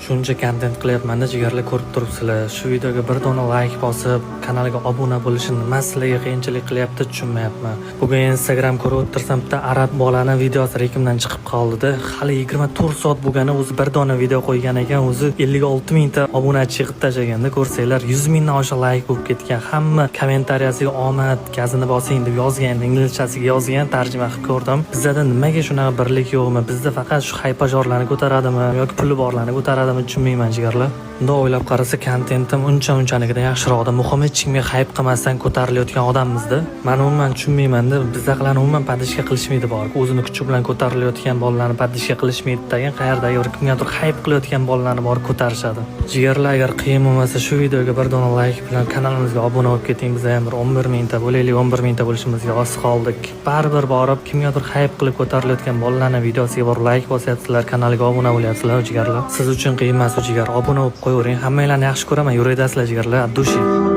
Shuncha kontent qilyapman-da, jigarlar, ko'rib turibsizlar. Shu videoga bir dona like bosib, kanalga obuna bo'lishni nima sizlarga qiyinchilik qilyapti tushunmayapman. Bugun Instagram ko'rib o'tirsam, bitta arab bolani videosi reklamdan chiqib qoldi-da. Hali 24 soat bo'lgani o'zi bir dona video qo'ygan ekan, o'zi 56 mingta obunachi yig'ib tashlaganda ko'rsanglar, 100 mingdan oshiq like bo'lib ketgan. Hamma kommentariyasiga omad, gazini bosing deb yozgan, inglizchasiga yozgan, tarjima qilib ko'rdim. Bizda nimaga shunaqa birlik yo'qmi? Bizda faqat shu haypajorlarni ko'taradimi yoki puli borlarni ko'taradimi tushunmayman jigarlar. Bunday o'ylab qarasa, kontentim uncha-unchanikidan yaxshiroqda. Muhimi hech kimga hayp qilmasdan ko'tarilayotgan odammiz-da. Men umuman tushunmayman-da, bizdagilarni umuman padishga qilishmaydi bor. O'zini kuchi bilan ko'tarilayotgan bolalarni padishga qilishmaydi degan, qayerdagi bir kimgadir hayp qilayotgan bolalarni bor ko'tarishadi. Jigarlar, agar qiyin bo'lmasa shu videoga bir dona like bilan kanalimizga obuna bo'lib keting. Biz ham bir 11 mingta bo'laylik, 11 mingta bo'lishimizga oz qoldik. Baribir borib kimgadir hayp qilib ko'tarilayotgan bolalarning videosiga bor like bosyapsizlar, kanalga obuna bo'lyapsizlar jigarlar. Siz uchun qiyin emas jigar, obuna bo'lib qo'yavering. Hammanglarni yaxshi ko'raman, yuraydasizlar jigarlar. Addushi.